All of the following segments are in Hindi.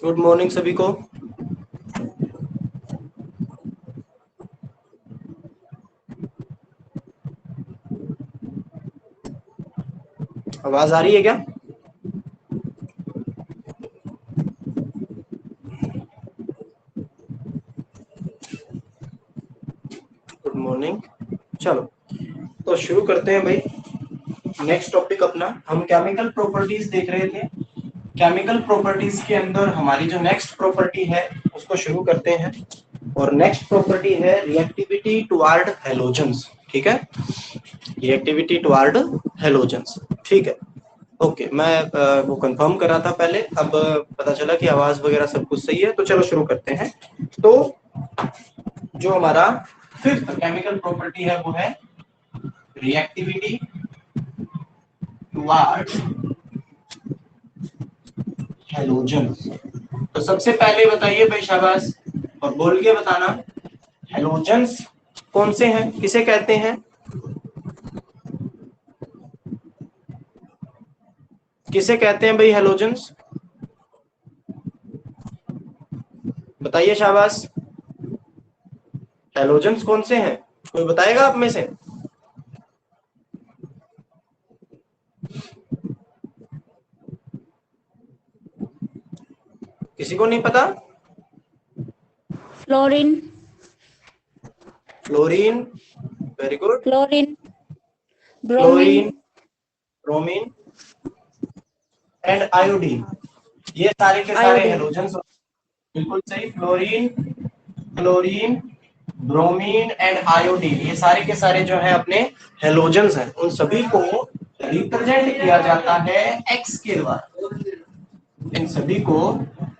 गुड मॉर्निंग सभी को। आवाज आ रही है क्या? Good morning. चलो तो शुरू करते हैं भाई। नेक्स्ट टॉपिक अपना, हम केमिकल प्रॉपर्टीज देख रहे थे। केमिकल प्रॉपर्टीज के अंदर हमारी जो नेक्स्ट प्रॉपर्टी है उसको शुरू करते हैं। और नेक्स्ट प्रॉपर्टी है रिएक्टिविटी टुवार्ड हैलोजेंस। ठीक है, रिएक्टिविटी टुवार्ड हैलोजेंस। ठीक है, ओके। मैं वो कंफर्म कर रहा था पहले, अब पता चला कि आवाज वगैरह सब कुछ सही है, तो चलो शुरू करते हैं। तो जो हमारा फिफ्थ केमिकल प्रॉपर्टी है वो है रिएक्टिविटी टुवार्ड हैलोजेंस। तो सबसे पहले बताइए भाई, शाबाश, और बोल के बताना, हैलोजेंस कौन से हैं, किसे कहते हैं? किसे कहते हैं भाई हैलोजेंस? बताइए शाबाश। हैलोजेंस कौन से हैं, कोई बताएगा आप में से? किसी को नहीं पता? Fluorine. Fluorine, very good. Fluorine, fluorine, bromine, bromine and iodine, ये सारे के सारे आयोडीन। हैलोजेंस। बिल्कुल सही। Fluorine, chlorine, bromine and iodine, ये सारे के सारे जो है अपने हैलोजेंस हैं। उन सभी को रिप्रेजेंट किया जाता है एक्स के द्वारा। इन सभी को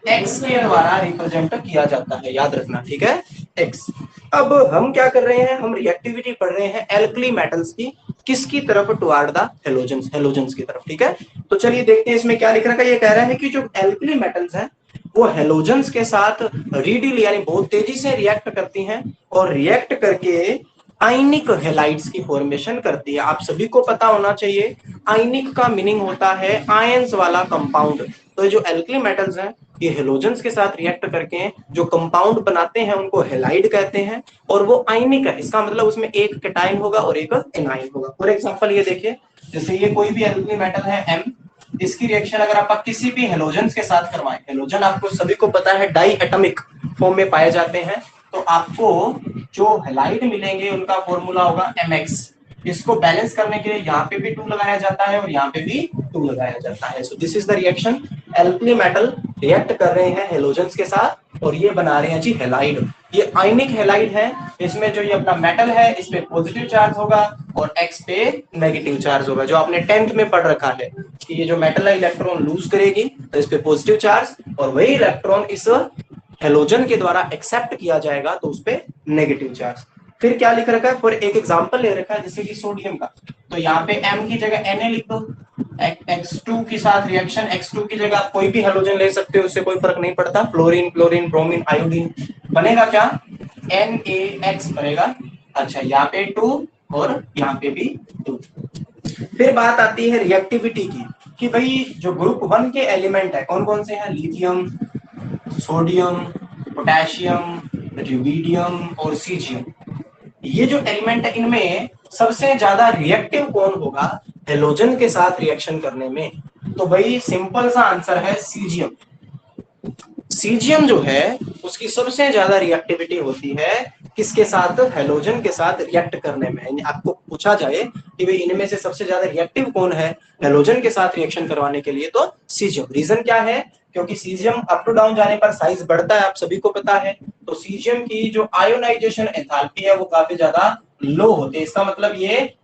एक्स के द्वारा रिप्रेजेंट किया जाता है, याद रखना, ठीक है, एक्स। अब हम क्या कर रहे हैं, हम रिएक्टिविटी पढ़ रहे हैं एल्कली मेटल्स की। किसकी तरफ? टुवार्ड द हैलोजेंस, हैलोजेंस की तरफ। ठीक है, तो चलिए देखते हैं इसमें क्या लिख रखा है। ये कह रहा है कि जो एल्कली मेटल्स हैं वो हैलोजेंस के साथ रीडिली यानी बहुत तेजी से रिएक्ट करती हैं, और रिएक्ट करके आयनिक हैलाइड्स की फॉर्मेशन करती है। आप सभी को पता होना चाहिए, आयनिक का मीनिंग होता है आयंस वाला कंपाउंड। तो जो एल्कली मेटल्स हैं ये हैलोजेंस के साथ रिएक्ट करके जो कंपाउंड बनाते हैं उनको हैलाइड कहते हैं, और वो आयनिक है। इसका मतलब उसमें एक कैटायन होगा और एक एनायन होगा। फॉर एग्जांपल ये देखिए, जैसे ये कोई भी एल्कली मेटल है M, इसकी रिएक्शन अगर आप किसी भी हैलोजेंस के साथ करवाएं, हैलोजन आपको सभी को पता है डाई एटॉमिक फॉर्म में पाए जाते हैं, तो आपको जो हैलाइड मिलेंगे उनका फॉर्मूला होगा MX। इसको बैलेंस करने के लिए यहाँ पे भी 2 लगाया जाता है और यहाँ पे भी 2 लगाया जाता है। So this is the reaction. Alkali metal react कर रहे हैं हैलोजेंस के साथ और ये बना रहे हैं जी हैलाइड। ये आयनिक हैलाइड है। इसमें जो ये अपना मेटल है इस पे पॉजिटिव चार्ज होगा और एक्स पे नेगेटिव चार्ज होगा। जो आपने 10th में पढ़ रखा है कि ये जो मेटल है इलेक्ट्रॉन लूज करेगी तो इस पे पॉजिटिव चार्ज, और वही इलेक्ट्रॉन इस हैलोजन के द्वारा एक्सेप्ट किया जाएगा तो उस पे नेगेटिव चार्ज। फिर क्या लिख रखा है, फॉर एक एग्जांपल ले रखा है जैसे कि सोडियम का, तो यहाँ पे M की जगह Na लिख दो। X2 के साथ रिएक्शन, X2 की जगह आप कोई भी हैलोजन ले सकते हो, उससे कोई फर्क नहीं पड़ता। फ्लोरीन, क्लोरीन, ब्रोमीन, आयोडीन, बनेगा क्या? NaX बनेगा। अच्छा, यहाँ पे 2 और यहाँ पे भी 2। फिर बात आती है रिएक्टिविटी की, कि भाई जो ग्रुप 1 के एलिमेंट है कौन कौन से हैं? लिथियम, सोडियम, पोटेशियम, रुबिडियम और सीजियम। ये जो एलिमेंट है इनमें सबसे ज्यादा रिएक्टिव कौन होगा हैलोजन के साथ रिएक्शन करने में? तो भाई सिंपल सा आंसर है सीजियम। सीजियम जो है उसकी सबसे ज्यादा रिएक्टिविटी होती है किसके साथ? हैलोजन के साथ रिएक्ट करने में। यानी आपको पूछा जाए कि भाई इनमें से सबसे ज्यादा रिएक्टिव कौन है हैलोजन के साथ रिएक्शन करवाने के लिए, तो सीजियम। रीजन क्या है? क्योंकि सीजियम अप टू डाउन जाने पर साइज बढ़ता है, आप सभी को पता है। तो सीजियम की जो आयोनाइजेशन एंथैल्पी है वो काफी ज्यादा लो होती है। इसका मतलब ये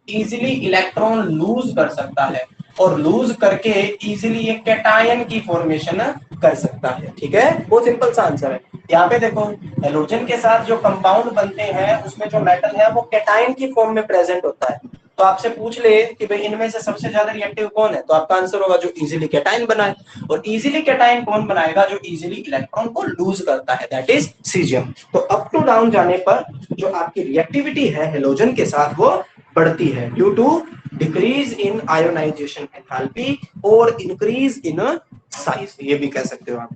इजीली इलेक्ट्रॉन लूज कर सकता है, और लूज करके इजीली ये कैटायन की फॉर्मेशन कर सकता है। ठीक है, बहुत सिंपल सा आंसर है। यहाँ पे देखो, हैलोजन के साथ जो कंपाउंड बनते हैं उसमें जो मेटल है वो कैटायन की फॉर्म में प्रेजेंट होता है। तो आपसे पूछ ले कि भाई इनमें से सबसे ज्यादा रिएक्टिव कौन है, तो आपका आंसर होगा जो इजीली कैटायन बनाए। और इजीली कैटायन कौन बनाएगा, जो इजीली इलेक्ट्रॉन को लूज करता है, दैट इज सीजियम। तो अप टू डाउन जाने पर जो आपकी रिएक्टिविटी है हेलोजन के साथ वो बढ़ती है due to decrease in ionization enthalpy और इंक्रीज इन साइज, ये भी कह सकते हो आप।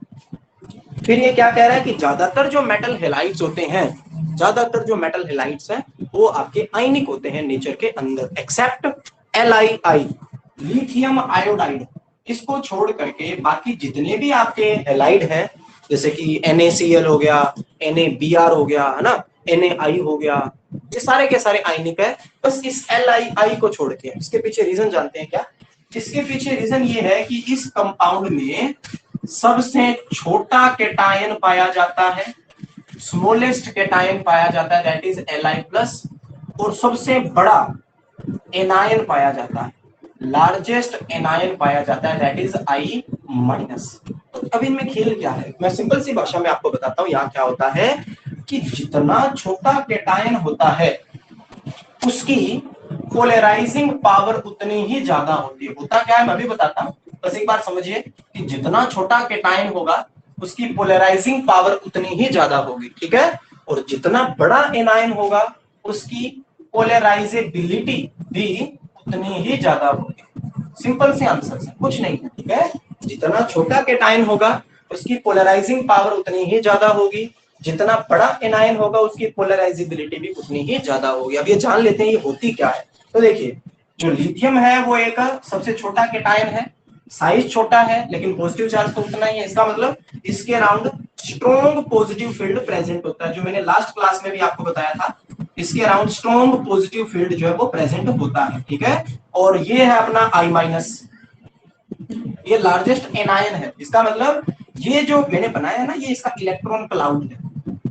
फिर ये क्या कह रहा है कि ज्यादातर जो मेटल हेलाइड्स होते हैं, ज्यादातर जो मेटल हेलाइड्स हैं वो आपके आयनिक होते हैं नेचर के अंदर, एक्सेप्ट LiI, लिथियम आयोडाइड। इसको छोड़ करके बाकी जितने भी आपके हेलाइड हैं, जैसे कि NaCl हो गया, NaBr हो गया, है ना, NaI हो गया, ये सारे के सारे आयनिक है। बस इस LiI को छोड़ के। इसके पीछे रीजन जानते हैं क्या? इसके पीछे रीजन ये है कि इस कंपाउंड में सबसे छोटा केटायन पाया जाता है, स्मॉलेस्ट केटायन पाया जाता है, दैट इज Li+, और सबसे बड़ा एनायन पाया जाता है, लार्जेस्ट एनायन पाया जाता है, दैट इज I-। तो अब इनमें खेल क्या है, मैं सिंपल सी भाषा में आपको बताता हूं। यहाँ क्या होता है कि जितना छोटा केटायन होता है उसकी पोलराइजिंग पावर उतनी ही ज्यादा होती है। होता क्या है मैं भी बताता हूं, बस एक बार समझिए कि जितना छोटा केटायन होगा उसकी पोलराइजिंग पावर उतनी ही ज्यादा होगी, ठीक है। और जितना बड़ा एनायन होगा उसकी पोलराइजेबिलिटी भी उतनी ही ज्यादा होगी। सिंपल से आंसर है, कुछ नहीं है, ठीक है। जितना छोटा केटायन होगा उसकी पोलराइजिंग पावर उतनी ही ज्यादा होगी, जितना बड़ा एनायन होगा उसकी पोलराइजेबिलिटी भी उतनी ही ज्यादा होगी। अब ये जान लेते हैं ये होती क्या है। तो देखिए, जो लिथियम है वो एक सबसे छोटा केटायन है, साइज छोटा है लेकिन पॉजिटिव चार्ज तो उतना ही है। इसका मतलब इसके around strong positive field present होता है, जो मैंने लास्ट क्लास में भी आपको बताया था। इसके अराउंड स्ट्रॉन्ग पॉजिटिव फील्ड जो है वो प्रेजेंट होता है, ठीक है। और ये है अपना I-, ये लार्जेस्ट एनायन है। इसका मतलब ये जो मैंने बनाया है ना, ये इसका इलेक्ट्रॉन क्लाउड है।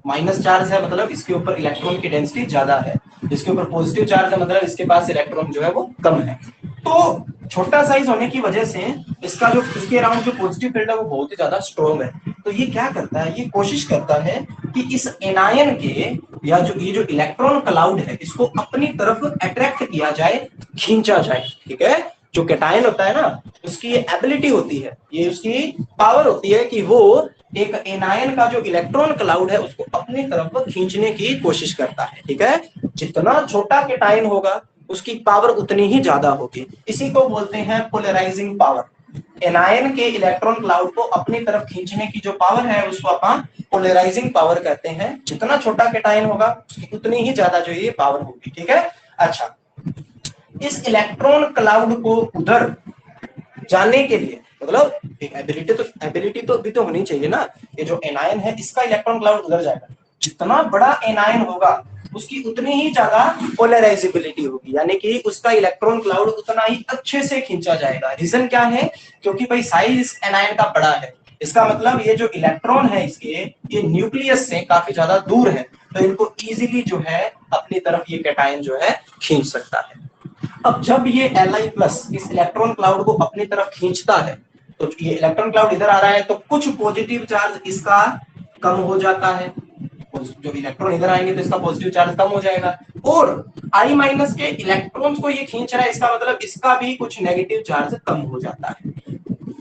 माइनस चार्ज है मतलब इसके ऊपर इलेक्ट्रॉन की डेंसिटी ज्यादा है, इसके ऊपर पॉजिटिव चार्ज है मतलब इसके पास इलेक्ट्रॉन जो है वो कम है। तो छोटा साइज होने की वजह से इसका जो इसके अराउंड जो पॉजिटिव फील्ड है वो बहुत ही ज्यादा स्ट्रॉन्ग है। तो ये क्या करता है, ये कोशिश करता है कि इस एनायन के या जो ये जो इलेक्ट्रॉन क्लाउड है इसको अपनी तरफ अट्रैक्ट किया जाए, खींचा जाए, ठीक है। जो कैटायन होता है ना उसकी ये एबिलिटी होती है, ये उसकी पावर होती है कि वो एक एनायन का जो इलेक्ट्रॉन क्लाउड है उसको अपनी तरफ खींचने की कोशिश करता है, ठीक है। जितना छोटा कैटायन होगा उसकी पावर उतनी ही ज्यादा होगी। इसी को बोलते हैं पोलराइजिंग पावर। एनायन के इलेक्ट्रॉन क्लाउड को अपनी तरफ खींचने की जो पावर है उसको अपन पोलराइजिंग पावर कहते हैं। जितना छोटा कैटायन होगा उसकी उतनी ही ज्यादा जो ये पावर होगी, ठीक है। अच्छा, इस इलेक्ट्रॉन क्लाउड को उधर जाने के लिए मतलब एबिलिटी तो भी तो होनी चाहिए ना। ये जो एनायन है इसका इलेक्ट्रॉन क्लाउड उधर जाएगा, जितना बड़ा एनायन होगा उसकी उतनी ही ज्यादा पोलराइजेबिलिटी होगी, यानी कि उसका इलेक्ट्रॉन क्लाउड उतना ही अच्छे से खींचा जाएगा। रीजन क्या है, क्योंकि भाई साइज इस एनायन का बड़ा है, इसका मतलब ये जो इलेक्ट्रॉन है इसके ये न्यूक्लियस से काफी ज्यादा दूर है, तो इनको इजीली जो है अपनी तरफ ये कैटायन जो है खींच सकता है। अब जब ये Li+ इस इलेक्ट्रॉन क्लाउड को अपनी तरफ खींचता है तो ये इलेक्ट्रॉन क्लाउड इधर आ रहा है तो कुछ पॉजिटिव चार्ज इसका कम हो जाता है, जो इलेक्ट्रॉन इधर आएंगे तो इसका पॉजिटिव चार्ज कम हो जाएगा। और I- के इलेक्ट्रॉन्स को ये खींच रहा है, इसका मतलब इसका भी कुछ नेगेटिव चार्ज कम हो जाता है।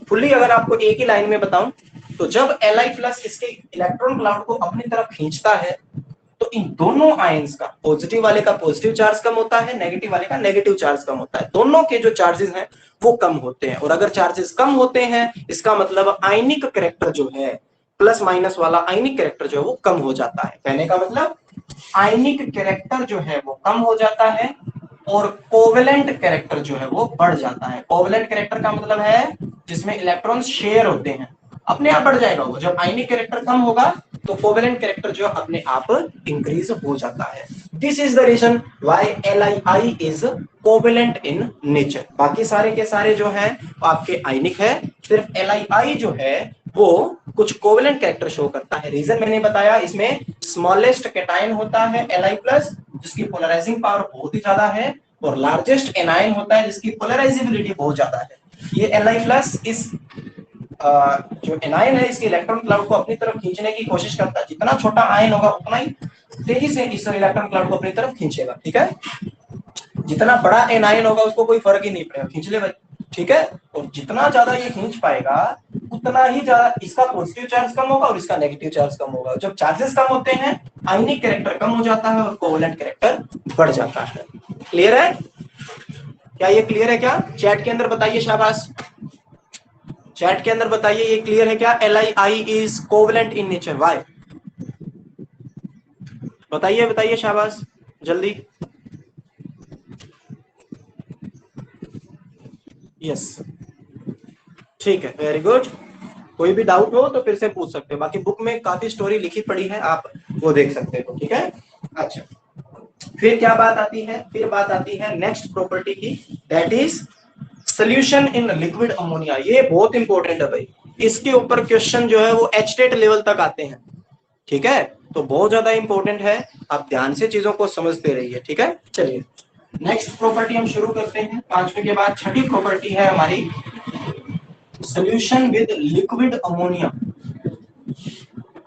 फुल्ली अगर आपको एक ही लाइन में बताऊं तो जब Li+ इसके इलेक्ट्रॉन क्लाउड को अपनी तरफ खींचता है तो इन दोनों आयंस का, पॉजिटिव वाले का पॉजिटिव चार्ज कम होता है, नेगेटिव वाले का नेगेटिव चार्ज कम होता है। दोनों के जो चार्जेस हैं वो कम होते हैं। और अगर चार्जेस कम होते हैं इसका मतलब आयनिक कैरेक्टर जो है, प्लस माइनस वाला आयनिक कैरेक्टर जो है वो कम हो जाता है। कहने का मतलब आयनिक कैरेक्टर जो है वो कम हो जाता है और कोवेलेंट कैरेक्टर जो है वो बढ़ जाता है। कोवेलेंट कैरेक्टर का मतलब है जिसमें इलेक्ट्रॉन शेयर होते हैं, अपने आप बढ़ जाएगा वो। जब आयनिक कैरेक्टर कम होगा तो कोवेलेंट कैरेक्टर जो अपने आप इंक्रीज हो जाता है। This is the reason why Li is covalent in nature. बाकी सारे के सारे जो हैं आपके आयनिक है, सिर्फ Li जो है वो कुछ कोवेलेंट कैरेक्टर शो करता है। रीजन मैंने बताया, इसमें स्मॉलेस्ट कैटायन होता है Li+, जिसकी पोलराइजिंग पावर बहुत ही ज्यादा है, और लार्जेस्ट एनायन होता है जिसकी पोलराइजेबिलिटी बहुत ज्यादा है। ये Li+ इस जो एनायन है इसके इलेक्ट्रॉन क्लाउड को अपनी तरफ खींचने की कोशिश करता है। जितना छोटा आयन होगा उतना ही तेजी से इस इलेक्ट्रॉन क्लाउड को अपनी तरफ खींचेगा, ठीक है। जितना बड़ा एनायन होगा उसको कोई फर्क ही नहीं पड़ेगा, खींच ले भाई, ठीक है। और जितना ज्यादा ये खींच पाएगा उतना ही ज्यादा इसका पॉजिटिव चार्ज कम होगा और इसका नेगेटिव चार्ज कम होगा। जब चार्जेस कम होते हैं आयनिक कैरेक्टर कम हो जाता है और कोवेलेंट कैरेक्टर बढ़ जाता है। क्लियर है क्या? ये क्लियर है क्या? चैट के अंदर बताइए, शाबाश, चैट के अंदर बताइए ये क्लियर है क्या? LiI is covalent in nature, why? बताइए बताइए, शाबाश, जल्दी। यस, ठीक है, वेरी गुड। कोई भी डाउट हो तो फिर से पूछ सकते हो, बाकी बुक में काफी स्टोरी लिखी पड़ी है, आप वो देख सकते हो, ठीक है। अच्छा, फिर क्या बात आती है? फिर बात आती है नेक्स्ट प्रॉपर्टी की, that is solution in liquid ammonia. ये बहुत इंपॉर्टेंट है भाई, इसके ऊपर क्वेश्चन जो है वो एचटेट लेवल तक आते हैं, ठीक है। तो बहुत ज्यादा इंपॉर्टेंट है, आप ध्यान से चीजों को समझते रहिए, ठीक है। चलिए नेक्स्ट प्रॉपर्टी हम शुरू करते हैं। पांचवे के बाद छठी प्रॉपर्टी है हमारी solution with liquid ammonia.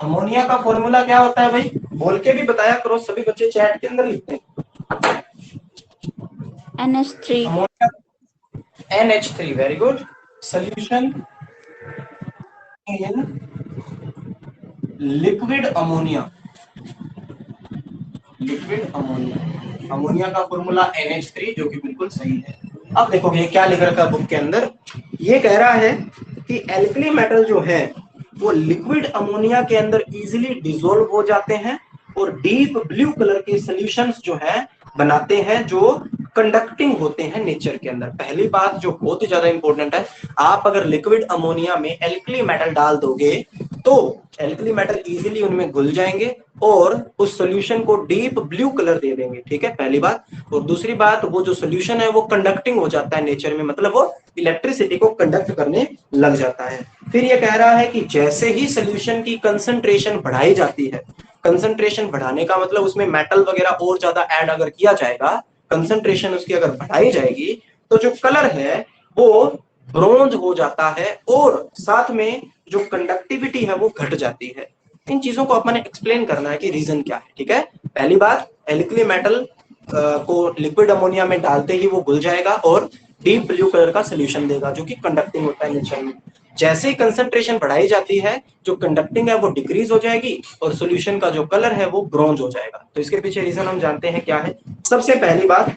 Ammonia का फॉर्मूला क्या होता है भाई? बोल के भी बताया करो, सभी बच्चे चैट के अंदर लिखते हैं। NH3। Ammonia NH3, very good. Solution in liquid ammonia, liquid ammonia, ammonia का फॉर्मूला NH3, जो कि बिल्कुल सही है। अब देखोगे क्या लिख रखा है बुक के अंदर, ये कह रहा है कि एल्कली मेटल जो है वो लिक्विड अमोनिया के अंदर इजीली डिसॉल्व हो जाते हैं और डीप ब्लू कलर के सॉल्यूशंस जो है बनाते हैं, जो कंडक्टिंग होते हैं नेचर के अंदर। पहली बात जो बहुत ही ज्यादा इंपॉर्टेंट है, आप अगर लिक्विड अमोनिया में एल्कली मेटल डाल दोगे तो एल्कली मेटल इजीली उनमें घुल जाएंगे और उस सॉल्यूशन को डीप ब्लू कलर दे देंगे, ठीक है, पहली बात। और दूसरी बात, वो जो सॉल्यूशन है वो कंडक्टिंग हो जाता है नेचर में, मतलब वो इलेक्ट्रिसिटी को कंडक्ट करने लग जाता है। फिर ये कह रहा है कि जैसे ही सॉल्यूशन की कंसंट्रेशन बढ़ाई जाती है, कंसंट्रेशन बढ़ाने का मतलब उसमें मेटल वगैरह और ज्यादा ऐड अगर किया जाएगा, कंसंट्रेशन उसकी अगर बढ़ाई जाएगी, तो जो कलर है वो ब्रोंज हो जाता है और साथ में जो कंडक्टिविटी है वो घट जाती है। इन चीजों को अपन एक्सप्लेन करना है कि रीजन क्या है, ठीक है। पहली बात, एल्कली मेटल को लिक्विड अमोनिया में डालते ही वो घुल जाएगा और डीप ब्लू कलर का सोल्यूशन देगा जो कि कंडक्टिंग होता है नेचर में। जैसे ही कंसंट्रेशन बढ़ाई जाती है, जो कंडक्टिंग है वो डिक्रीज हो जाएगी और सॉल्यूशन का जो कलर है वो ब्रोंज हो जाएगा। तो इसके पीछे रीजन हम जानते हैं क्या है। सबसे पहली बात,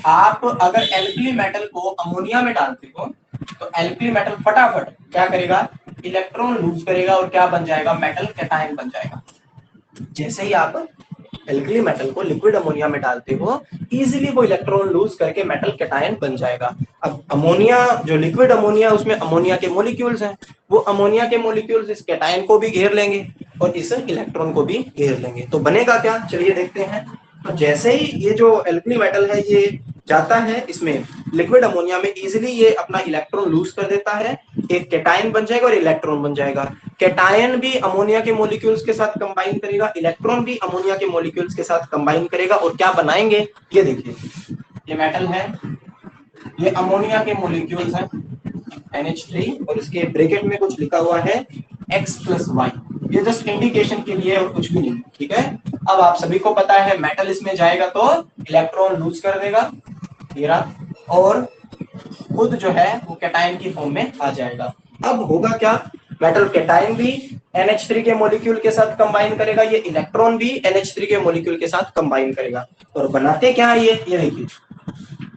आप अगर एल्कली मेटल को अमोनिया में डालते हो तो एल्कली मेटल फटाफट क्या करेगा, इलेक्ट्रॉन लूज करेगा और क्या बन जाएगा, मेटल कैटायन बन जाएगा। जैसे ही आप एल्कली मेटल को लिक्विड अमोनिया में डालते हो, इजीली वो इलेक्ट्रॉन लूज करके मेटल कैटायन बन जाएगा। अब अमोनिया, जो लिक्विड अमोनिया, उसमें अमोनिया के मॉलिक्यूल्स हैं, वो अमोनिया के मॉलिक्यूल्स इस कैटायन को भी घेर लेंगे और इस इलेक्ट्रॉन को भी घेर लेंगे। तो बनेगा क्या, चलिए देखते हैं। तो जैसे ही ये जो एल्कली मेटल है ये जाता है इसमें लिक्विड अमोनिया में, इजीली ये अपना इलेक्ट्रॉन लूज कर देता है, एक कैटायन बन जाएगा और इलेक्ट्रॉन बन जाएगा। कैटायन भी अमोनिया के मॉलिक्यूल्स के साथ कंबाइन करेगा, इलेक्ट्रॉन भी अमोनिया के मॉलिक्यूल्स के साथ कंबाइन करेगा और क्या बनाएंगे, ये देखिए, ये मेटल है, ये अमोनिया के मॉलिक्यूल्स हैं NH3 और इसके ब्रैकेट में कुछ लिखा हुआ है X+Y। ये जस्ट इंडिकेशन के लिए और कुछ भी नहीं, ठीक है। अब आप सभी को पता है मेटल इसमें जाएगा तो इलेक्ट्रॉन लूज कर देगा, और खुद जो है वो कैटायन की फॉर्म में आ जाएगा। अब होगा क्या, मेटल कैटायन भी NH3 के मॉलिक्यूल के साथ कंबाइन करेगा, ये इलेक्ट्रॉन भी NH3 के मॉलिक्यूल के साथ कंबाइन करेगा और बनाते क्या है, ये देखिए,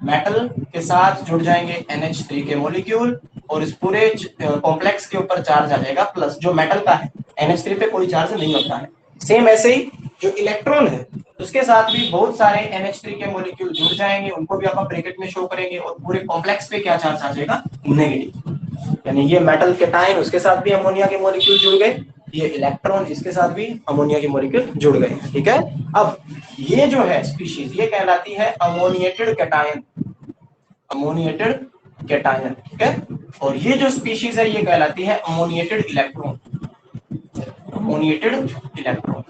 मेटल के साथ जुड़ जाएंगे NH3 के मॉलिक्यूल और इस पूरे कॉम्प्लेक्स के ऊपर चार्ज आ जाएगा प्लस। जो मेटल का है NH3 पे कोई चार्ज नहीं होता है। सेम ऐसे ही जो इलेक्ट्रॉन है उसके साथ भी बहुत सारे NH3 के मॉलिक्यूल जुड़ जाएंगे, उनको भी आप ब्रैकेट में शो करेंगे और पूरे कॉम्प्लेक्स पे क्या चार्ज आ जाएगा, नेगेटिव। यानी ये मेटल कैटायन, उसके साथ भी अमोनिया के मॉलिक्यूल जुड़ गए, ये इलेक्ट्रॉन इसके साथ भी अमोनिया के मॉलिक्यूल जुड़ गए, ठीक है। अब ये जो है स्पीशीज, ये कहलाती है अमोनिएटेड कैटायन, अमोनिएटेड कैटायन, ठीक है। और ये जो स्पीशीज है ये कहलाती है अमोनिएटेड इलेक्ट्रॉन, अमोनिएटेड इलेक्ट्रॉन,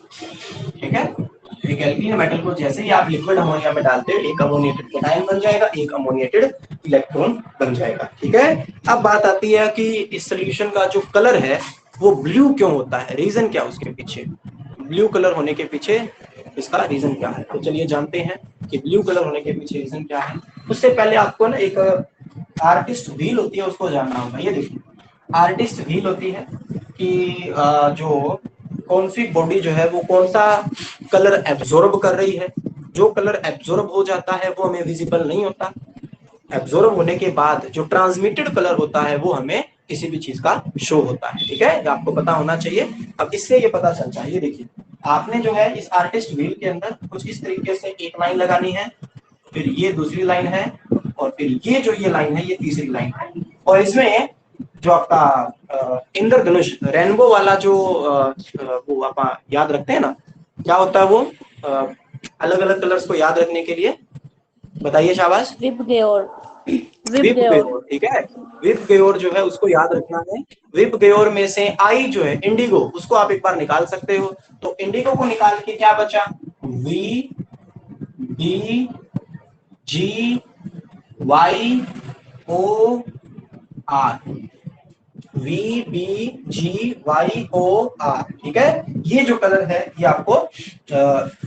ठीक है। एक एल्कीन मेटल को जैसे ही आप लिक्विड अमोनिया में डालते हैं, एक अमोनिएटेड कैटायन बन जाएगा, एक अमोनिएटेड इलेक्ट्रॉन बन जाएगा, ठीक है। अब बात आती है कि इस सॉल्यूशन का जो कलर है वो ब्लू क्यों होता है, रीजन क्या उसके पीछे, ब्लू कलर होने के पीछे इसका रीजन क्या है। तो चलिए जानते हैं। कि ब्लू कलर होने के पीछे रीजन क्या है। उससे पहले आपको ना एक आर्टिस्ट व्हील होती है उसको जानना होगा। ये देखिए आर्टिस्ट व्हील होती है कि जो कौन सी बॉडी जो है वो कौन सा कलर एब्जॉर्ब कर रही है। जो कलर एब्जॉर्ब हो जाता है वो हमें विजिबल नहीं होता। एब्जॉर्ब होने के बाद जो ट्रांसमिटेड कलर होता है वो हमें किसी भी चीज का शो होता है। ठीक है, आपको पता होना चाहिए। अब इससे ये पता चलता है, ये देखिए आपने जो है इस आर्टिस्ट व्हील के अंदर कुछ इस तरीके से एक लाइन लगानी है, फिर ये दूसरी लाइन है, और फिर ये लाइन है ये तीसरी लाइन है। और इसमें जो आपका इंद्रधनुष रेनबो वाला जो वो आप याद रखते हैं ना, क्या होता है वो अलग अलग कलर्स को याद रखने के लिए बताइए शाबाश। विप गयोर। विप गयोर, ठीक है। विप गयोर जो है उसको याद रखना है। विप गयोर में से आई जो है इंडिगो, उसको आप एक बार निकाल सकते हो। तो इंडिगो को निकाल के क्या बचा, V D G Y O R, V B G Y O R. ठीक है, ये जो कलर है ये आपको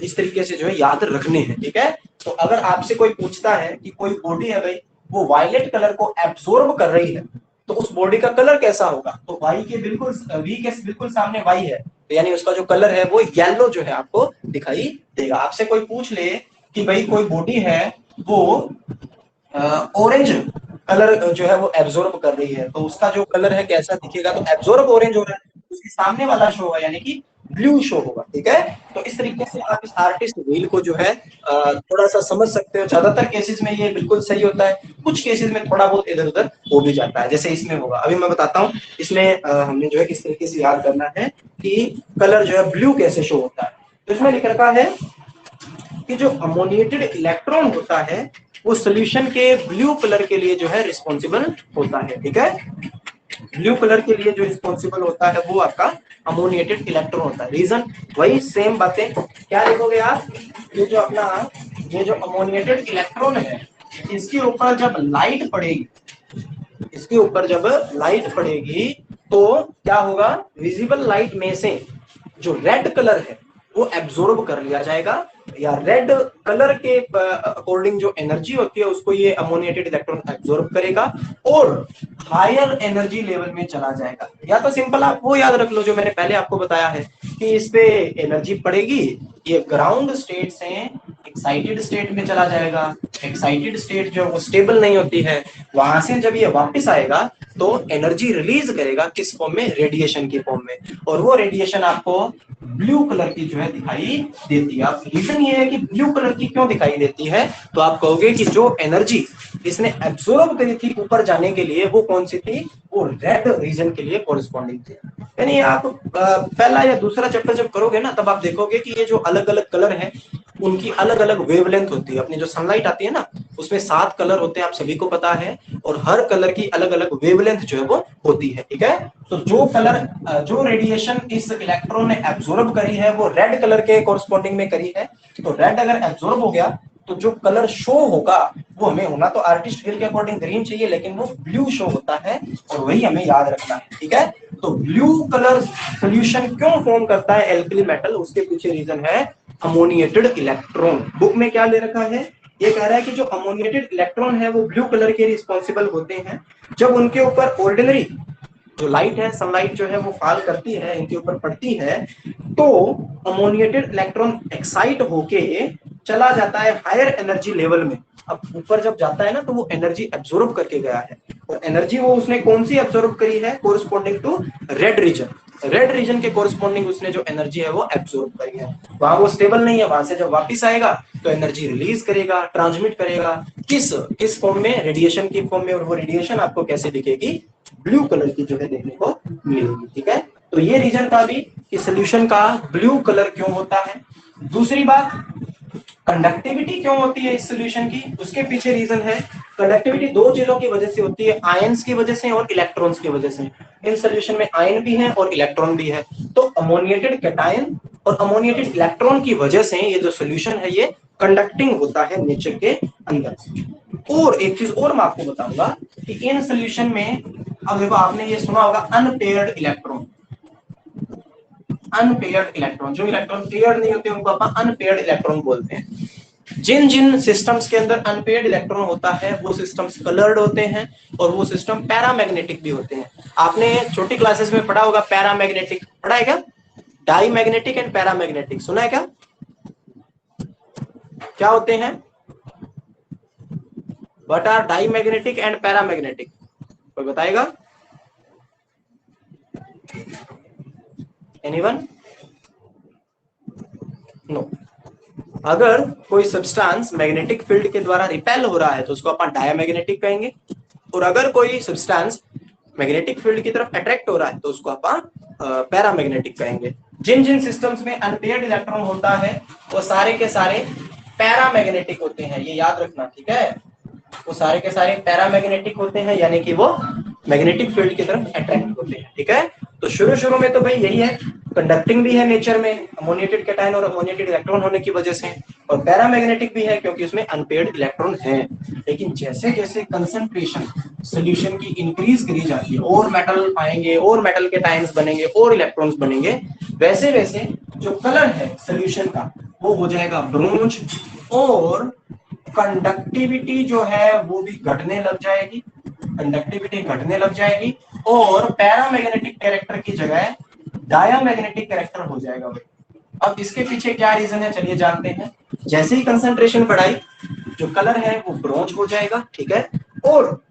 इस तरीके से जो है याद रखने हैं। ठीक है, तो अगर आपसे कोई पूछता है कि कोई बॉडी है भाई वो वायलेट कलर को एब्जॉर्ब कर रही है तो उस बॉडी का कलर कैसा होगा, तो वाई के बिल्कुल वी के बिल्कुल सामने वाई है, तो यानी उसका जो कलर है वो येलो जो है आपको दिखाई देगा। आपसे कोई पूछ ले कि भाई कोई बॉडी है वो ऑरेंज कलर जो है वो एब्जॉर्ब कर रही है तो उसका जो कलर है कैसा दिखेगा, तो एब्जॉर्ब ऑरेंज हो रहा है, उसके सामने वाला शो होगा यानी कि ब्लू शो होगा। ठीक है, तो इस तरीके से आप इस आर्टिस्ट व्हील को जो है थोड़ा सा समझ सकते हो। ज्यादातर केसेस में ये बिल्कुल सही होता है, कुछ केसेस में थोड़ा बहुत इधर उधर हो भी जाता है, जैसे इसमें होगा। अभी मैं बताता हूँ इसमें हमने जो है किस तरीके से याद करना है कि कलर जो है ब्लू कैसे शो होता है। तो इसमें लिख रखा है कि जो अमोनिएटेड इलेक्ट्रॉन होता है वो सोल्यूशन के ब्लू कलर के लिए जो है रिस्पॉन्सिबल होता है। ठीक है, ब्लू कलर के लिए जो रिस्पॉन्सिबल होता है वो आपका अमोनिएटेड इलेक्ट्रॉन होता है। रीजन वही सेम बातें, क्या लिखोगे आप, ये जो अपना ये जो अमोनिएटेड इलेक्ट्रॉन है इसके ऊपर जब लाइट पड़ेगी, इसके ऊपर जब लाइट पड़ेगी तो क्या होगा, विजिबल लाइट में से जो रेड कलर है वो एब्जॉर्ब कर लिया जाएगा, या रेड कलर के अकॉर्डिंग जो एनर्जी होती है उसको ये अमोनिएटेड इलेक्ट्रॉन एब्जॉर्ब करेगा और हायर एनर्जी लेवल में चला जाएगा। या तो सिंपल आप वो याद रख लो जो मैंने पहले आपको बताया है कि इस पे एनर्जी पड़ेगी, ये ग्राउंड स्टेट से एक्साइटेड स्टेट में चला जाएगा। एक्साइटेड स्टेट जो वो स्टेबल नहीं होती है, वहां से जब ये वापस आएगा तो एनर्जी रिलीज करेगा किस फॉर्म में, रेडिएशन की फॉर्म में, और वो रेडिएशन आपको ब्लू कलर की जो है दिखाई देती है। अब रीजन ये है कि ब्लू कलर की क्यों दिखाई देती है, तो आप कहोगे कि जो एनर्जी इसने एब्जॉर्ब करी थी ऊपर जाने के लिए वो कौन सी थी, वो रेड रीजन के लिए कॉरेस्पॉन्डिंग थी। यानी आप पहला या दूसरा चैप्टर जब करोगे ना तब आप देखोगे कि ये जो अलग अलग कलर हैं उनकी अलग अलग वेवलेंथ होती है। अपनी जो सनलाइट आती है ना उसमें 7 कलर होते हैं, आप सभी को पता है, और हर कलर की अलग अलग वेवलेंथ जो है वो होती है। ठीक है, तो जो कलर जो रेडिएशन इस इलेक्ट्रॉन ने एब्जॉर्ब करी है वो रेड कलर के कॉरेस्पॉन्डिंग में करी है, तो रेड अगर एब्जॉर्ब हो गया तो जो कलर शो होगा वो हमें होना तो आर्टिस्ट व्हील के अकॉर्डिंग ग्रीन चाहिए लेकिन वो ब्लू शो होता है और वही हमें याद रखना है। ठीक है, तो ब्लू कलर सोल्यूशन क्यों फॉर्म करता है एल्कली मेटल, उसके पीछे रीजन है अमोनिएटेड इलेक्ट्रॉन। बुक में क्या ले रखा है, ये कह रहा है कि जो अमोनिएटेड इलेक्ट्रॉन है वो ब्लू कलर के रिस्पॉन्सिबल होते हैं जब उनके ऊपर ऑर्डिनरी जो लाइट है, सनलाइट जो है वो फॉल करती है, इनके ऊपर पड़ती है, तो अमोनिएटेड इलेक्ट्रॉन एक्साइट होके चला जाता है हायर एनर्जी लेवल में। अब ऊपर जब जाता है ना तो वो एनर्जी एब्जॉर्ब करके गया है, और एनर्जी वो उसने कौन सी एब्जॉर्ब करी है, corresponding to red region. Red region के कोरिस्पोंडिंग उसने जो एनर्जी है वो एब्जॉर्ब करी है। वहां वो स्टेबल नहीं है, वहां से जब वापस आएगा तो एनर्जी रिलीज करेगा, ट्रांसमिट करेगा, किस फॉर्म में, रेडिएशन की फॉर्म में, और वो रेडिएशन आपको कैसे दिखेगी, ब्लू कलर की जो है देखने को मिलेगी। ठीक है, तो ये रीजन था भी कि सोल्यूशन का ब्लू कलर क्यों होता है। दूसरी बात, कंडक्टिविटी क्यों होती है इस सोल्यूशन की, उसके पीछे रीजन है कंडक्टिविटी 2 चीजों की वजह से होती है, आयंस की वजह से और इलेक्ट्रॉन्स की वजह से। इन सोल्यूशन में आयन भी है और इलेक्ट्रॉन भी है, तो अमोनिएटेड कैटायन और अमोनिएटेड इलेक्ट्रॉन की वजह से ये जो सोल्यूशन है ये कंडक्टिंग होता है नेचर के अंदर। और एक चीज और मैं आपको बताऊंगा कि इन सोल्यूशन में, अब देखो आपने ये सुना होगा अनपेयर्ड इलेक्ट्रॉन। अनपेयर्ड इलेक्ट्रॉन, जो इलेक्ट्रॉन पेयर्ड नहीं होते उनको अपन अनपेयर्ड इलेक्ट्रॉन बोलते हैं। जिन जिन सिस्टम्स के अंदर अनपेयर्ड इलेक्ट्रॉन होता है वो सिस्टम्स कलर्ड होते हैं और वो सिस्टम पैरामैग्नेटिक भी होते हैं। आपने छोटी क्लासेस में पढ़ा होगा, पैरामैग्नेटिक पढ़ा है क्या? डाई मैग्नेटिक एंड पैरामैग्नेटिक सुना है क्या? क्या होते हैं? What are diamagnetic and paramagnetic? कोई बताएगा? एनीवन? नो। अगर कोई सब्सटेंस मैग्नेटिक फील्ड के द्वारा रिपेल हो रहा है तो उसको अपन डायमैग्नेटिक कहेंगे, और अगर कोई सब्सटेंस मैग्नेटिक फील्ड की तरफ अट्रैक्ट हो रहा है तो उसको अपन पैरामैग्नेटिक कहेंगे। जिन जिन सिस्टम्स में अनपेयर्ड इलेक्ट्रॉन होता है वो सारे के सारे पैरामैग्नेटिक होते हैं, ये याद रखना, ठीक है? वो सारे के सारे पैरामैग्नेटिक होते हैं, यानी कि वो मैग्नेटिक फील्ड की तरफ अट्रैक्ट होते हैं, ठीक है? तो शुरू शुरू में तो भाई यही है, कंडक्टिंग भी है नेचर में अमोनिएटेड कैटायन और अमोनिएटेड इलेक्ट्रॉन होने की वजह से, और पैरामैग्नेटिक भी है क्योंकि उसमें अनपेयर्ड इलेक्ट्रॉन है। लेकिन जैसे जैसे कंसंट्रेशन सॉल्यूशन की इंक्रीज करी जाती है, और मेटल आएंगे और मेटल के टाइन्स बनेंगे और इलेक्ट्रॉन्स बनेंगे, वैसे वैसे जो कलर है सॉल्यूशन का वो हो जाएगा ब्रोंज, और कंडक्टिविटी जो है वो भी घटने लग जाएगी, कंडक्टिविटी घटने लग जाएगी, और पैरामैग्नेटिक कैरेक्टर की जगह डायामैग्नेटिक कैरेक्टर हो जाएगा भाई। अब इसके पीछे क्या रीजन है चलिए जानते हैं। जैसे ही कंसंट्रेशन बढ़ाई जो कलर है वो ब्रोंज हो जाएगा, ठीक है? और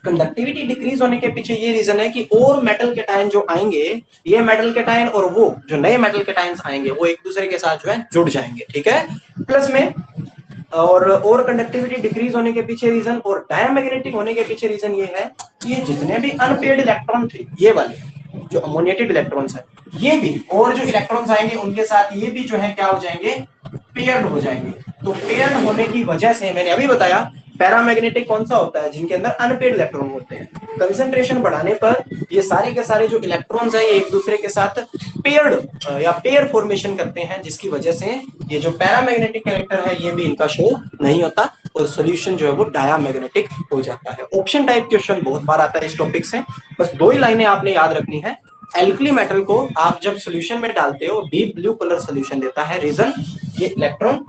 कंडक्टिविटी डिक्रीज होने के पीछे ये रीजन है कि और मेटल कैटायन जो आएंगे, ये मेटल कैटायन और वो जो नए मेटल कैटायंस आएंगे वो एक दूसरे के साथ जो है जुड़ जाएंगे, ठीक है? प्लस में और कंडक्टिविटी डिक्रीज होने के पीछे रीजन, और डायमैग्नेटिक होने के पीछे रीजन ये है कि ये जितने भी अनपेयर्ड इलेक्ट्रॉन थे, ये वाले जो अमोनिएटेड इलेक्ट्रॉन्स है, ये भी और जो इलेक्ट्रॉन्स आएंगे उनके साथ ये भी जो है क्या हो जाएंगे, पेयर्ड हो जाएंगे। तो पेयर्ड होने की वजह से मैंने अभी बताया पैरामैग्नेटिक कौन सा होता है, जिनके अंदर अनपेयर्ड इलेक्ट्रॉन होते हैं। कंसंट्रेशन बढ़ाने पर ये सारे के सारे जो इलेक्ट्रॉन्स हैं ये एक दूसरे के साथ पेयर्ड या पेयर फॉर्मेशन करते हैं, जिसकी वजह से ये जो पैरामैग्नेटिक कैरेक्टर है ये भी इनका शो नहीं होता और सॉल्यूशन जो है वो डायामैग्नेटिक हो जाता है। ऑप्शन टाइप क्वेश्चन बहुत बार आता है इस टॉपिक से, बस दो ही लाइनें आपने याद रखनी है। एल्कली मेटल को आप जब सॉल्यूशन में डालते हो डीप ब्लू कलर सॉल्यूशन देता है, रीजन ये इलेक्ट्रॉन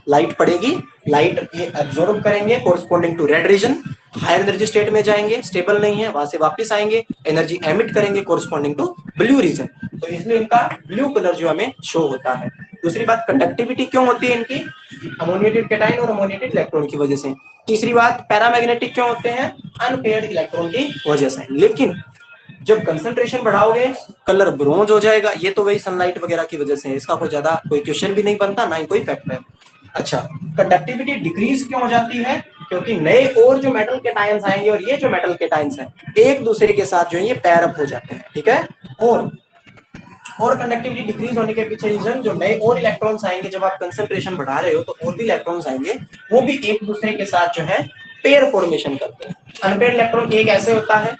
लाइट पड़ेगी, लाइट ये एब्जॉर्ब करेंगे corresponding to red region, higher energy state में जाएंगे, स्टेबल नहीं है, वहां से वापस आएंगे, एनर्जी एमिट करेंगे कोरस्पॉन्डिंग टू ब्लू रीजन, तो इसलिए इनका ब्लू कलर जो हमें शो होता है। दूसरी बात, कंडक्टिविटी क्यों होती है इनकी, अमोनिएटेड कैटायन और अमोनिएटेड इलेक्ट्रॉन की वजह से। तीसरी बात, पैरामैग्नेटिक क्यों होते हैं, अनपेयर्ड इलेक्ट्रॉन की वजह से। लेकिन जब कंसंट्रेशन बढ़ाओगे कलर ब्रोंज हो जाएगा, ये तो वही सनलाइट वगैरह की वजह से है, इसका कोई ज्यादा कोई क्वेश्चन भी नहीं बनता, ना ही कोई फैक्ट है। अच्छा, कंडक्टिविटी डिक्रीज क्यों हो जाती है, क्योंकि नए और जो मेटल कैटायंस आएंगे और ये जो मेटल कैटायंस हैं एक दूसरे के साथ जो है ये पेयर अप हो जाते हैं, ठीक है? और कंडक्टिविटी डिक्रीज होने के पीछे रीजन, जो नए और इलेक्ट्रॉन्स आएंगे, जब आप कंसंट्रेशन बढ़ा रहे हो तो और भी इलेक्ट्रॉन्स आएंगे, वो भी एक दूसरे के साथ जो है पेयर फॉर्मेशन करते हैं। अनपेयर्ड इलेक्ट्रॉन एक ऐसे होता है,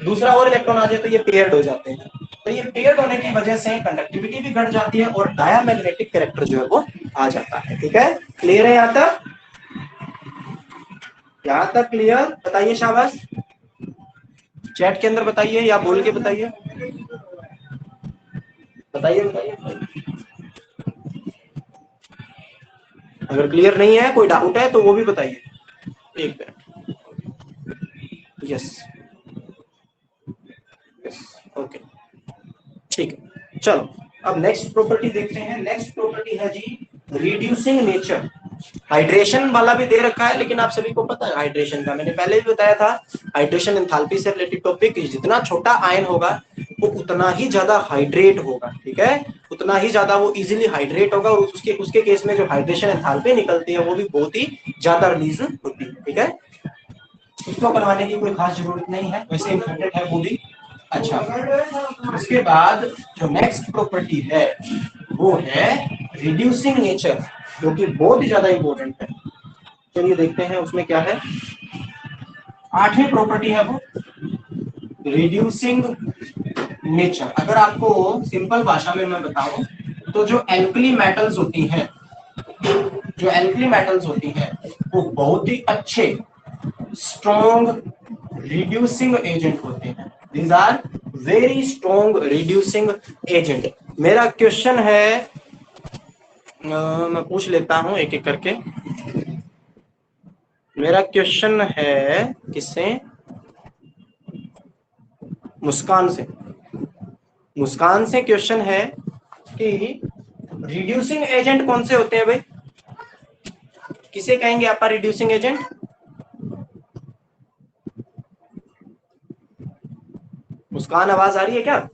दूसरा और इलेक्ट्रॉन आ जाए तो ये पेयर्ड हो जाते हैं, तो ये पेयर्ड होने की वजह से कंडक्टिविटी भी घट जाती है और डायामैग्नेटिक कैरेक्टर जो है वो आ जाता है, ठीक है? क्लियर है यहाँ तक? यहाँ तक क्लियर? बताइए शाबाश, चैट के अंदर बताइए या बोल के बताइए, बताइए बताइए। अगर क्लियर नहीं है, कोई डाउट है तो वो भी बताइए। एक मिनट, यस ओके, ठीक है। चलो अब नेक्स्ट प्रॉपर्टी देखते हैं। नेक्स्ट प्रॉपर्टी है जी रिड्यूसिंग नेचर। हाइड्रेशन वाला भी दे रखा है, लेकिन आप सभी को पता है हाइड्रेशन का, मैंने पहले भी बताया था, हाइड्रेशन एंथैल्पी से रिलेटेड टॉपिक। जितना छोटा आयन होगा वो उतना ही ज्यादा हाइड्रेट होगा, ठीक है? उतना ही ज्यादा वो इजीली हाइड्रेट होगा, और उसके केस में जो हाइड्रेशन एंथैल्पी निकलती है वो भी बहुत ही ज्यादा रिलीज होती है, ठीक है? इसको करवाने की कोई खास जरूरत नहीं है, वैसे इंपॉर्टेंट है वो भी। अच्छा, उसके बाद जो नेक्स्ट प्रॉपर्टी है वो है रिड्यूसिंग नेचर, जो कि बहुत ही ज्यादा इंपॉर्टेंट है। चलिए देखते हैं उसमें क्या है। आठवीं प्रॉपर्टी है वो रिड्यूसिंग नेचर। अगर आपको सिंपल भाषा में मैं बताऊं तो जो एल्कली मेटल्स होती हैं, जो एल्कली मेटल्स होती हैं वो बहुत ही अच्छे स्ट्रॉन्ग रिड्यूसिंग एजेंट होते हैं। These are very strong reducing agent. मेरा क्वेश्चन है मैं पूछ लेता हूँ एक एक करके। मेरा क्वेश्चन है किससे? मुस्कान से। मुस्कान से क्वेश्चन है कि रिड्यूसिंग एजेंट कौन से होते हैं भाई? किसे कहेंगे आप रिड्यूसिंग एजेंट? मुस्कान, आवाज आ रही है क्या?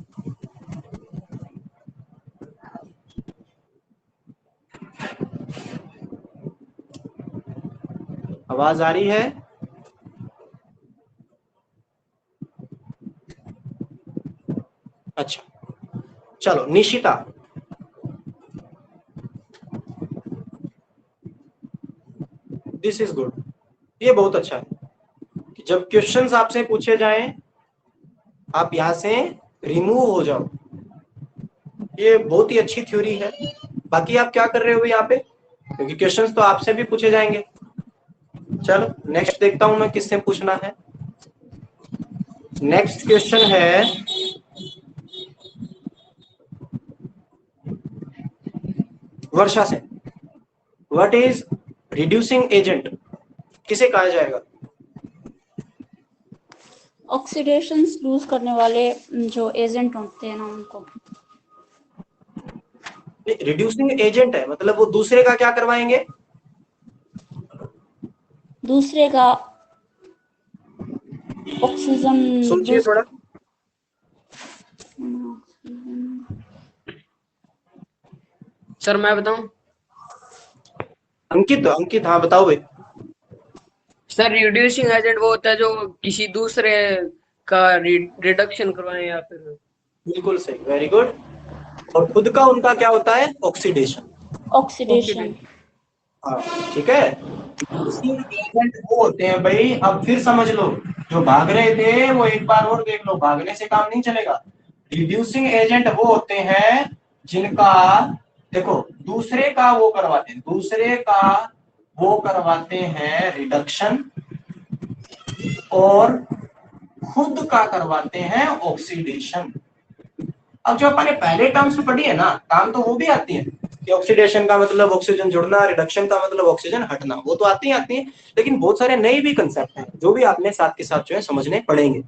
आवाज आ रही है? अच्छा, चलो निशिता। This is good. ये बहुत अच्छा है कि जब क्वेश्चंस आपसे पूछे जाएं आप यहां से रिमूव हो जाओ। ये बहुत ही अच्छी थ्योरी है। बाकी आप क्या कर रहे हो यहाँ पे, क्योंकि क्वेश्चंस तो आपसे भी पूछे जाएंगे। चलो नेक्स्ट देखता हूं मैं किससे पूछना है। नेक्स्ट क्वेश्चन है वर्षा से। What is reducing agent? किसे कहा जाएगा? ऑक्सीडेशन लूज करने वाले जो एजेंट होते हैं ना उनको। रिड्यूसिंग एजेंट है मतलब वो दूसरे का क्या करवाएंगे? दूसरे का ऑक्सीजन सोचिए लूज। थोड़ा। सर मैं बताऊं? अंकित, अंकित हाँ बताओ भाई। सर रिड्यूसिंग एजेंट वो होता है जो किसी दूसरे का रिडक्शन करवाए या फिर। बिल्कुल सही, वेरी गुड। और खुद का उनका क्या होता है? ऑक्सीडेशन। ऑक्सीडेशन। हाँ ठीक है। रिड्यूसिंग एजेंट वो होते हैं भाई, अब फिर समझ लो। जो भाग रहे थे वो एक बार और देख लो, भागने से काम नहीं चलेगा। रिड्यूसिंग एजेंट वो होते हैं जिनका, देखो, दूसरे का वो करवाते हैं, दूसरे का वो करवाते हैं रिडक्शन, और खुद का करवाते हैं ऑक्सीडेशन। अब जो अपने पहले टर्म्स में पढ़ी है ना, काम तो वो भी आती है कि ऑक्सीडेशन का मतलब ऑक्सीजन जुड़ना, रिडक्शन का मतलब ऑक्सीजन हटना, वो तो आती है। लेकिन बहुत सारे नए भी कंसेप्ट हैं जो भी आपने साथ के साथ जो है समझने पड़ेंगे।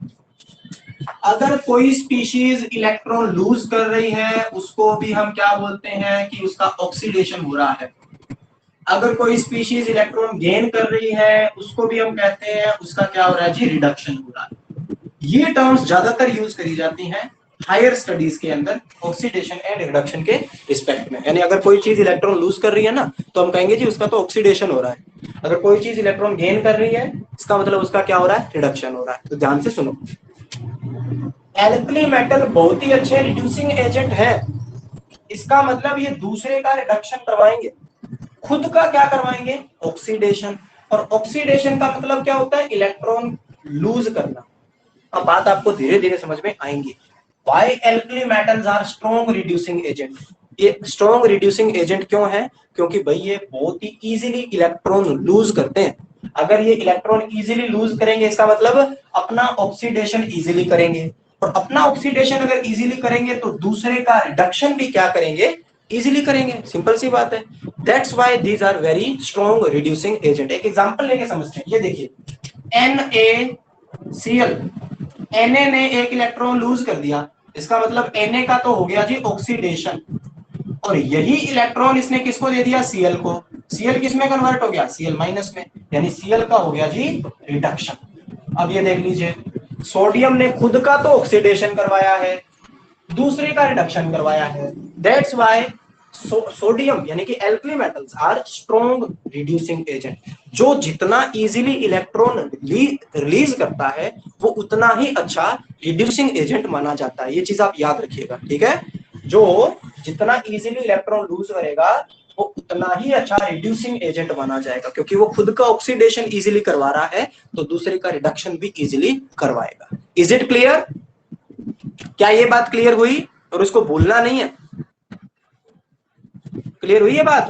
अगर कोई स्पीशीज इलेक्ट्रॉन लूज कर रही है उसको भी हम क्या बोलते हैं कि उसका ऑक्सीडेशन हो रहा है। अगर कोई स्पीशीज इलेक्ट्रॉन गेन कर रही है उसको भी हम कहते हैं उसका क्या हो रहा है जी? रिडक्शन हो रहा है। ये टर्म्स ज्यादातर यूज करी जाती हैं हायर स्टडीज के अंदर ऑक्सीडेशन एंड रिडक्शन के रिस्पेक्ट में। यानी अगर कोई चीज इलेक्ट्रॉन लूज कर रही है ना तो हम कहेंगे जी उसका तो ऑक्सीडेशन हो रहा है। अगर कोई चीज इलेक्ट्रॉन गेन कर रही है इसका मतलब उसका क्या हो रहा है? रिडक्शन हो रहा है। तो ध्यान से सुनो। एल्कली मेटल बहुत ही अच्छे रिड्यूसिंग एजेंट है। इसका मतलब ये दूसरे का रिडक्शन करवाएंगे, खुद का क्या करवाएंगे? ऑक्सीडेशन। और ऑक्सीडेशन का मतलब क्या होता है? इलेक्ट्रॉन लूज करना। अब बात आपको धीरे धीरे समझ में आएंगी। Why alkali metals are strong reducing agent? ये स्ट्रॉन्ग रिड्यूसिंग एजेंट क्यों है? क्योंकि भाई ये बहुत ही इजीली इलेक्ट्रॉन लूज करते हैं। अगर ये इलेक्ट्रॉन इजीली लूज करेंगे इसका मतलब अपना ऑक्सीडेशन इजीली करेंगे, और अपना ऑक्सीडेशन अगर इजीली करेंगे तो दूसरे का रिडक्शन भी क्या करेंगे? इजीली करेंगे। सिंपल सी बात है। That's why these are very strong reducing agent. एक एग्जांपल लेके समझते हैं। ये देखिए NaCl, Na ने एक इलेक्ट्रॉन लूज कर दिया, इसका मतलब Na का तो हो गया जी ऑक्सीडेशन, और यही इलेक्ट्रॉन इसने किसको दे दिया? Cl को। Cl किस में कन्वर्ट हो गया? Cl माइनस में, यानी Cl का हो गया जी रिडक्शन। अब ये देख लीजिए, सोडियम ने खुद का तो ऑक्सीडेशन करवाया है, दूसरे का रिडक्शन करवाया है। दैट्स व्हाई सोडियम यानी कि alkali metals are strong reducing agent. जो जितना इजीली इलेक्ट्रॉन रिलीज करता है वो उतना ही अच्छा रिड्यूसिंग एजेंट माना जाता है। ये चीज आप याद रखिएगा, ठीक है? जो जितना इजीली इलेक्ट्रॉन लूज करेगा वो उतना ही अच्छा रिड्यूसिंग एजेंट माना जाएगा, क्योंकि वो खुद का ऑक्सीडेशन इजीली करवा रहा है तो दूसरे का रिडक्शन भी इजीली करवाएगा। Is it clear? क्या ये बात क्लियर हुई? और उसको भूलना नहीं है। क्लियर हुई ये बात?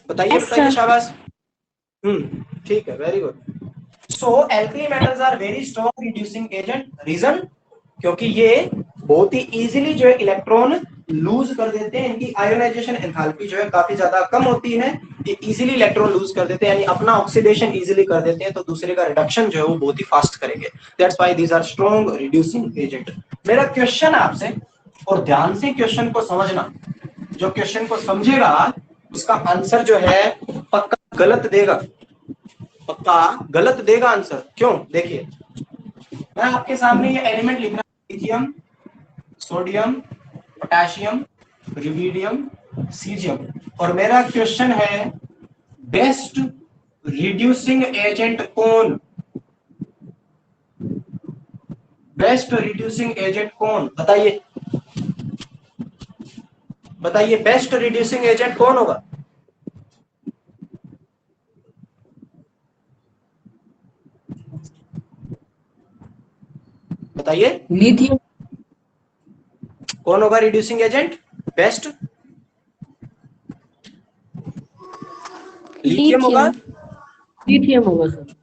बताइए बताइए, शाबाश। ठीक है, very good. So alkali metals are very strong reducing agent. Reason? क्योंकि ये बहुत ही इजीली जो है इलेक्ट्रॉन लूज कर देते हैं, इनकी आयोनाइजेशन एंथैल्पी जो है काफी ज्यादा कम होती है, ये इजीली इलेक्ट्रॉन लूज कर देते हैं, यानी अपना ऑक्सीडेशन इजीली कर देते हैं, तो दूसरे का रिडक्शन जो है वो बहुत ही फास्ट करेंगे। That's why these are strong reducing agent. मेरा क्वेश्चन आपसे, और ध्यान से क्वेश्चन को समझना, जो क्वेश्चन को समझेगा उसका आंसर जो है पक्का गलत देगा, पक्का गलत देगा आंसर। क्यों? देखिए मैं आपके सामने ये एलिमेंट लिख रहा हूं, lithium, sodium, potassium, rubidium, caesium, और मेरा क्वेश्चन है बेस्ट रिड्यूसिंग एजेंट कौन, बेस्ट रिड्यूसिंग एजेंट कौन, बताइए बताइए, बेस्ट रिड्यूसिंग एजेंट कौन होगा? बताइए लिथियम। कौन होगा रिड्यूसिंग एजेंट बेस्ट? लिथियम होगा, लिथियम होगा सर।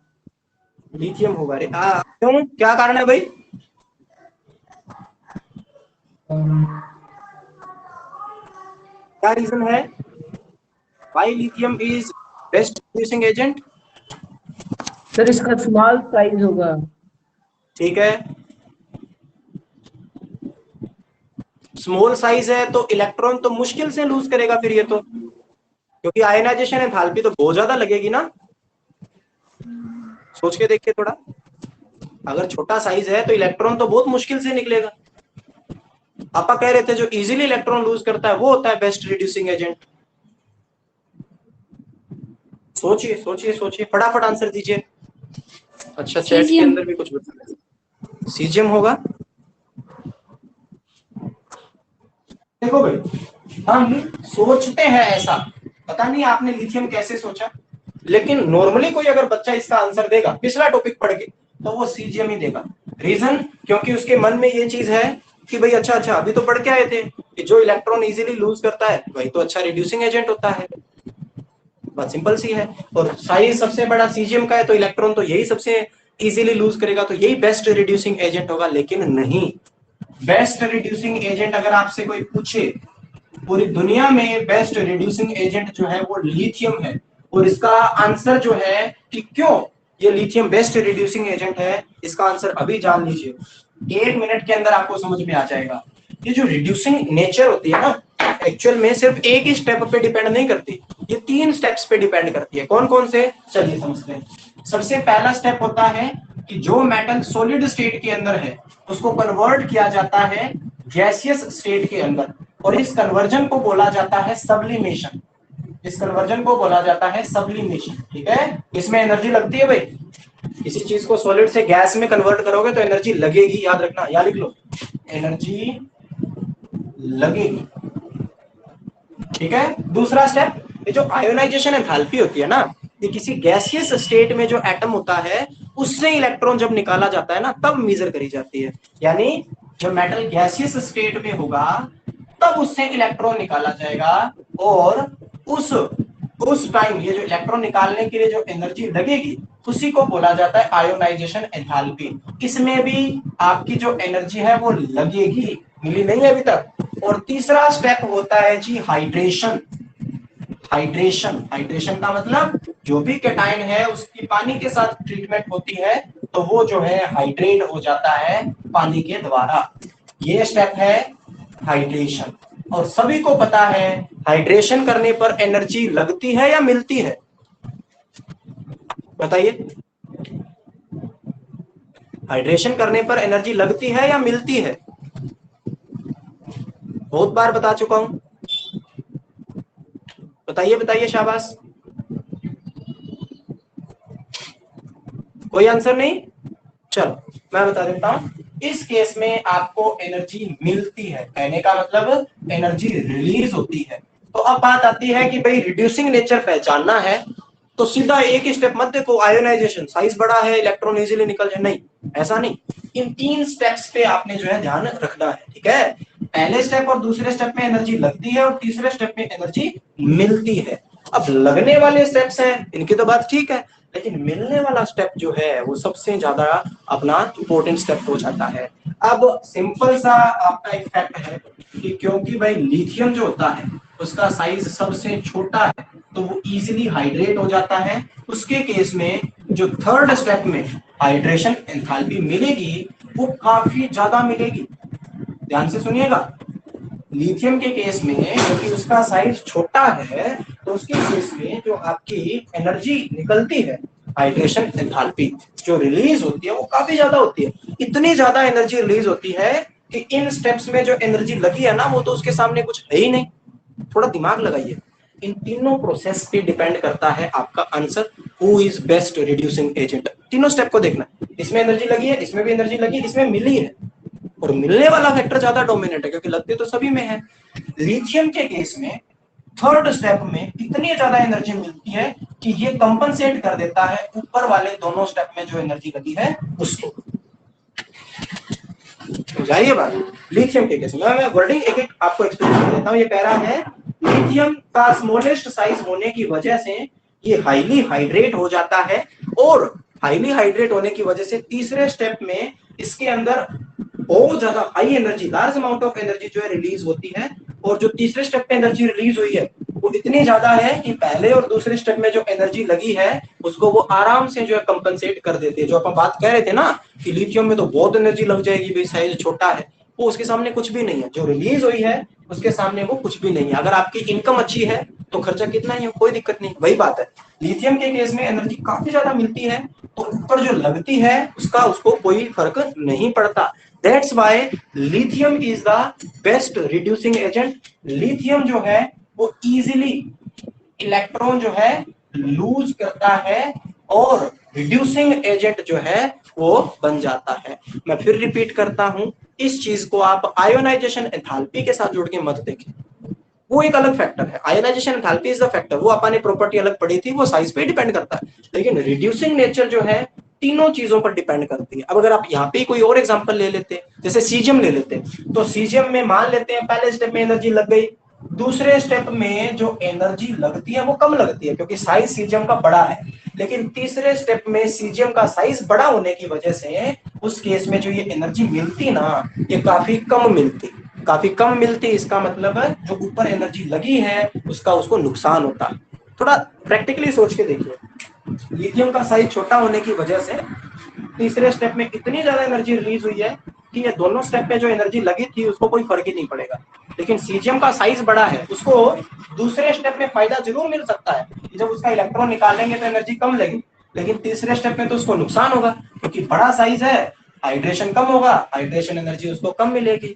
लिथियम होगा। अरे क्यों, क्या कारण है भाई? क्या रीजन है why lithium is best reducing agent? Sir इसका स्मॉल साइज होगा। ठीक है, स्मॉल साइज है तो इलेक्ट्रॉन तो मुश्किल से लूज करेगा फिर ये तो, क्योंकि आयनाइजेशन एंथैल्पी तो बहुत ज्यादा लगेगी ना। सोच के देखिए थोड़ा, अगर छोटा साइज है तो इलेक्ट्रॉन तो बहुत मुश्किल से निकलेगा। आपा कह रहे थे जो इजीली इलेक्ट्रॉन लूज करता है वो होता है बेस्ट रिड्यूसिंग एजेंट। सोचिए सोचिए सोचिए, फटाफट आंसर दीजिए। अच्छा, चैट के अंदर भी कुछ बता, सीजियम होगा। देखो भाई, हम सोचते हैं ऐसा, पता नहीं आपने लिथियम कैसे सोचा, लेकिन नॉर्मली कोई अगर बच्चा इसका आंसर देगा पिछला टॉपिक पढ़ के तो वो सीजियम ही देगा। रीजन, क्योंकि उसके मन में ये चीज है कि भाई अच्छा अच्छा अभी तो पढ़ के आए थे कि जो इलेक्ट्रॉन इजीली लूज करता है वही तो अच्छा रिड्यूसिंग एजेंट होता है। बात सिंपल सी है, और साइज सबसे बड़ा सीजियम का है तो इलेक्ट्रॉन तो यही सबसे इजीली लूज करेगा, तो यही बेस्ट रिड्यूसिंग एजेंट होगा। लेकिन नहीं, बेस्ट रिड्यूसिंग एजेंट अगर आपसे कोई पूछे पूरी दुनिया में बेस्ट रिड्यूसिंग एजेंट जो है वो लिथियम है, और इसका आंसर जो है कि क्यों ये लिथियम बेस्ट रिड्यूसिंग एजेंट है, इसका आंसर अभी जान लीजिए, 1 मिनट के अंदर आपको समझ में आ जाएगा। ये जो रिड्यूसिंग नेचर होती है ना, एक्चुअल में सिर्फ एक ही स्टेप पे डिपेंड नहीं करती, ये 3 स्टेप्स पे डिपेंड करती है। कौन कौन से, चलिए समझते हैं। सबसे पहला स्टेप होता है कि जो मेटल सॉलिड स्टेट के अंदर है उसको कन्वर्ट किया जाता है गैसियस स्टेट के अंदर, और इस कन्वर्जन को बोला जाता है सब्लिमेशन। इस कन्वर्जन को बोला जाता है सब्लिमेशन, ठीक है। इसमें एनर्जी लगती है भाई, किसी चीज को सॉलिड से गैस में कन्वर्ट करोगे तो एनर्जी लगेगी, याद रखना, या लिख लो, एनर्जी लगेगी, ठीक है। दूसरा स्टेप, ये जो आयोनाइजेशन एंथैल्पी होती है ना, ये किसी गैसियस स्टेट में जो एटम होता है उससे इलेक्ट्रॉन जब निकाला जाता है ना तब मेजर करी जाती है। यानी जब मेटल गैसियस स्टेट में होगा तब उससे इलेक्ट्रॉन निकाला जाएगा, और उस टाइम ये जो इलेक्ट्रॉन निकालने के लिए जो एनर्जी लगेगी उसी को बोला जाता है आयोनाइजेशन एंथैल्पी। इसमें भी आपकी जो एनर्जी है वो लगेगी, मिली नहीं है अभी तक। और तीसरा स्टेप होता है जी हाइड्रेशन। हाइड्रेशन, हाइड्रेशन का मतलब जो भी कैटायन है उसकी पानी के साथ ट्रीटमेंट होती है तो वो जो है हाइड्रेट हो जाता है पानी के द्वारा, ये स्टेप है हाइड्रेशन। और सभी को पता है हाइड्रेशन करने पर एनर्जी लगती है या मिलती है, बताइए। हाइड्रेशन करने पर एनर्जी लगती है या मिलती है? बहुत बार बता चुका हूं, बताइए बताइए, शाबाश। कोई आंसर नहीं, चलो मैं बता देता हूं। इस केस में आपको एनर्जी मिलती है, कहने का मतलब एनर्जी रिलीज होती है। तो अब बात आती है कि भाई रिड्यूसिंग नेचर पहचानना है तो सीधा एक ही स्टेप मत देखो, आयोनाइजेशन साइज बड़ा है इलेक्ट्रॉन इजीली निकल जाए, नहीं, ऐसा नहीं। इन 3 स्टेप्स पे आपने जो है ध्यान रखना है, ठीक है। पहले स्टेप और दूसरे स्टेप में एनर्जी लगती है और तीसरे स्टेप में एनर्जी मिलती है। अब लगने वाले स्टेप्स हैं इनकी तो बात ठीक है, लेकिन मिलने वाला स्टेप जो है वो सबसे ज्यादा अपना इंपॉर्टेंट स्टेप हो जाता है। अब सिंपल सा आपका इफेक्ट है कि क्योंकि भाई लिथियम जो होता है उसका साइज सबसे छोटा है तो वो इजीली हाइड्रेट हो जाता है। उसके केस में जो थर्ड स्टेप में हाइड्रेशन एंथैल्पी मिलेगी वो काफी ज्यादा मिलेगी। ध्यान से सुनिएगा, लिथियम के केस में क्योंकि उसका साइज छोटा है तो उसके केस में जो आपकी एनर्जी निकलती है, हाइड्रेशन एंथैल्पी जो रिलीज होती है वो काफी ज्यादा होती है। इतनी ज्यादा एनर्जी रिलीज होती है कि इन स्टेप्स में जो एनर्जी लगी है ना वो तो उसके सामने कुछ है ही नहीं। थोड़ा दिमाग लगाइए, इन तीनों प्रोसेस पे डिपेंड करता है आपका answer, who is best reducing agent. तीनों स्टेप को देखना, इसमें एनर्जी लगी है, इसमें भी एनर्जी लगी है, इसमें मिली है, और मिलने वाला फैक्टर ज्यादा डोमिनेट है क्योंकि लगते तो सभी में है। लिथियम के केस में थर्ड स्टेप में इतनी ज्यादा एनर्जी मिलती है कि ये कंपनसेट कर देता है ऊपर वाले दोनों स्टेप में जो एनर्जी लगी है उसको। समझाइए बात। लिथियम के केस में मैं वर्डिंग एक एक आपको एक्सप्लेन कर देता हूं। ये कह रहा है लिथियम का स्मॉलेस्ट साइज होने की वजह से ये हाईली हाइड्रेट हो जाता है, और हाईली हाइड्रेट होने की वजह से तीसरे स्टेप में इसके अंदर बहुत ज्यादा high energy, large amount of energy जो है रिलीज होती है। और जो तीसरे स्टेप पे एनर्जी रिलीज हुई है वो इतनी ज्यादा है कि पहले और दूसरे स्टेप में जो एनर्जी लगी है उसको वो आराम से जो है कंपनसेट कर देते हैं। जो अपन बात कह रहे थे ना कि लिथियम में तो बहुत एनर्जी लग जाएगी भाई, साइज छोटा है, वो उसके सामने कुछ भी नहीं है। जो रिलीज हुई है उसके सामने वो कुछ भी नहीं है। अगर आपकी इनकम अच्छी है तो खर्चा कितना ही हो, कोई दिक्कत नहीं। वही बात है, लिथियम के केस में एनर्जी काफी ज्यादा मिलती है तो ऊपर जो लगती है उसका उसको कोई फर्क नहीं पड़ता। That's why lithium is the best reducing agent। Lithium जो है वो इजीली इलेक्ट्रॉन जो है लूज करता है और रिड्यूसिंग एजेंट जो है वो बन जाता है। मैं फिर रिपीट करता हूं, इस चीज को आप आयोनाइजेशन एंथैल्पी के साथ जोड़ के मत देखें, वो एक अलग फैक्टर है। Ionisation enthalpy is the factor, वो अपन ने प्रॉपर्टी अलग पढ़ी थी, वो साइज पे डिपेंड करता है। लेकिन रिड्यूसिंग नेचर जो है तीनों चीजों पर डिपेंड करती है। अब अगर आप यहाँ पे कोई और एग्जांपल ले लेते, जैसे सीजियम ले लेते, तो सीजियम में मान लेते हैं पहले स्टेप में एनर्जी लग गई, दूसरे स्टेप में जो एनर्जी लगती है वो कम लगती है क्योंकि साइज सीजियम का बड़ा है। लेकिन तीसरे स्टेप में सीजियम का साइज बड़ा होने की वजह से उस केस में जो ये एनर्जी मिलती ना ये काफी कम मिलती, काफी कम मिलती। इसका मतलब है जो ऊपर एनर्जी लगी है उसका उसको नुकसान होता है। थोड़ा प्रैक्टिकली सोच के देखिए, लिथियम का साइज छोटा होने की वजह से तीसरे स्टेप में इतनी ज्यादा एनर्जी रिलीज हुई है कि ये दोनों स्टेप में जो एनर्जी लगी थी उसको कोई फर्क ही नहीं पड़ेगा। लेकिन सीजियम का साइज बड़ा है, उसको दूसरे स्टेप में फायदा जरूर मिल सकता है कि जब उसका इलेक्ट्रॉन निकालेंगे तो एनर्जी कम लगेगी, लेकिन तीसरे स्टेप में तो उसको नुकसान होगा क्योंकि बड़ा साइज है, हाइड्रेशन कम होगा, हाइड्रेशन एनर्जी उसको कम मिलेगी।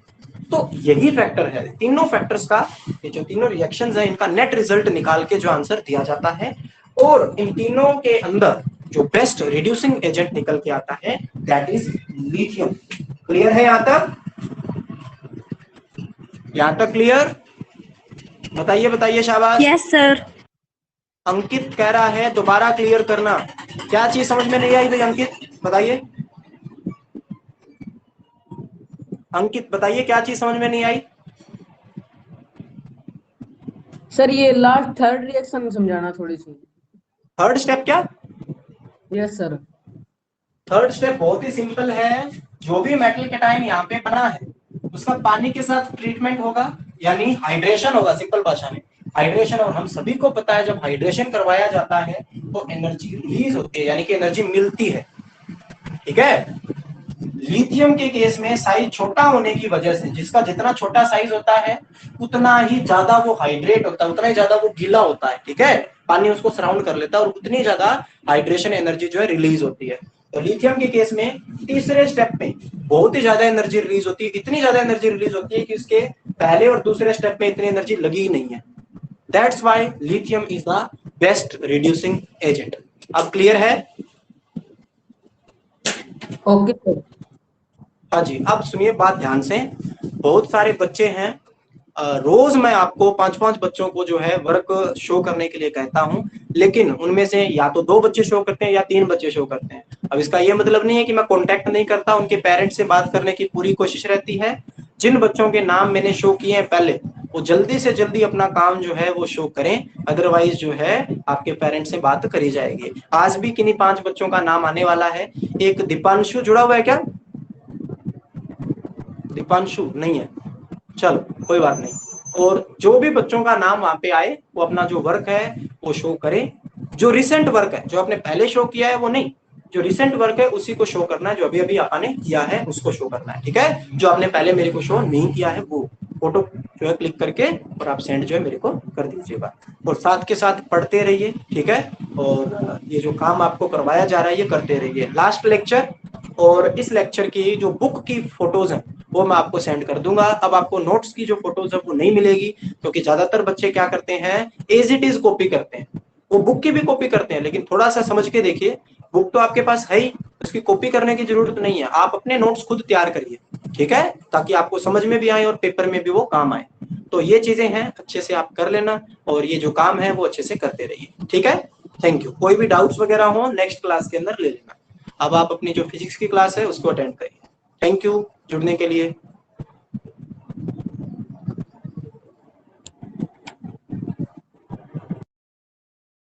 तो यही फैक्टर है, तीनों फैक्टर्स का, ये जो तीनों रिएक्शंस हैं इनका नेट रिजल्ट निकाल के जो आंसर दिया जाता है, और इन तीनों के अंदर जो बेस्ट रिड्यूसिंग एजेंट निकल के आता है दैट इज लिथियम। क्लियर है यहां तक? यहां तक क्लियर? बताइए बताइए, शाबाश। Yes sir. अंकित कह रहा है दोबारा क्लियर करना, क्या चीज समझ में नहीं आई भाई? अंकित बताइए, अंकित बताइए क्या चीज समझ में नहीं आई? सर ये लास्ट थर्ड रिएक्शन समझाना थोड़ी सी। थर्ड स्टेप क्या? Yes sir. थर्ड स्टेप बहुत ही सिंपल है। जो भी मेटल कैटायन यहाँ पे बना है उसका पानी के साथ ट्रीटमेंट होगा, यानी हाइड्रेशन होगा, सिंपल भाषा में हाइड्रेशन। और हम सभी को पता है जब हाइड्रेशन करवाया जाता है तो एनर्जी रिलीज होती है, यानी कि एनर्जी मिलती है। ठीक है, लिथियम के केस में साइज छोटा होने की वजह से, जिसका जितना छोटा साइज होता है उतना ही ज्यादा वो हाइड्रेट होता है, उतना ही ज्यादा वो गीला होता है। ठीक है, पानी उसको सराउंड कर लेता है और उतनी ज्यादा हाइड्रेशन एनर्जी जो है रिलीज होती है। तो लिथियम के केस में तीसरे स्टेप में बहुत ही ज्यादा एनर्जी रिलीज होती है, इतनी ज्यादा एनर्जी रिलीज होती है कि इसके पहले और दूसरे स्टेप में इतनी एनर्जी लगी ही नहीं है। That's why lithium is the best reducing agent. अब क्लियर है? Okay sir. हाँ जी, अब सुनिए बात ध्यान से। बहुत सारे बच्चे हैं, रोज मैं आपको 5-5 बच्चों को जो है वर्क शो करने के लिए कहता हूं, लेकिन उनमें से या तो 2 बच्चे शो करते हैं या 3 बच्चे शो करते हैं। अब इसका ये मतलब नहीं है कि मैं कांटेक्ट नहीं करता, उनके पेरेंट्स से बात करने की पूरी कोशिश रहती है। जिन बच्चों के नाम मैंने शो किए हैं पहले, वो जल्दी से जल्दी अपना काम जो है वो शो करें, अदरवाइज जो है आपके पेरेंट्स से बात करी जाएगी। आज भी किन्हीं 5 बच्चों का नाम आने वाला है। एक दीपांशु जुड़ा हुआ है क्या? दीपांशु नहीं है, चलो कोई बात नहीं। और जो भी बच्चों का नाम वहां पे आए वो अपना जो वर्क है वो शो करे। जो रिसेंट वर्क है, जो आपने पहले शो किया है वो नहीं, जो रिसेंट वर्क है उसी को शो करना है, जो अभी अभी आपने किया है उसको शो करना है, ठीक है। जो आपने पहले मेरे को शो नहीं किया है वो फोटो जो है क्लिक करके और आप सेंड जो है मेरे को कर दीजिएगा। और साथ के साथ पढ़ते रहिए, ठीक है। और ये जो काम आपको करवाया जा रहा है ये करते रहिए। लास्ट लेक्चर और इस लेक्चर की जो बुक की फोटोज हैं वो मैं आपको सेंड कर दूंगा। अब आपको नोट्स की जो फोटोज है वो नहीं मिलेगी, क्योंकि ज्यादातर बच्चे क्या करते हैं, एज इट इज कॉपी करते हैं। वो बुक की भी कॉपी करते हैं, लेकिन थोड़ा सा समझ के देखिए, बुक तो आपके पास है ही, उसकी कॉपी करने की जरूरत नहीं है। आप अपने नोट्स खुद तैयार करिए, ठीक है, ताकि आपको समझ में भी आए और पेपर में भी वो काम आए। तो ये चीजें हैं, अच्छे से आप कर लेना और ये जो काम है वो अच्छे से करते रहिए, ठीक है। Thank you. कोई भी डाउट्स वगैरह हो नेक्स्ट क्लास के अंदर ले लेना। अब आप अपनी जो फिजिक्स की क्लास है उसको अटेंड करिए। थैंक यू जुड़ने के लिए।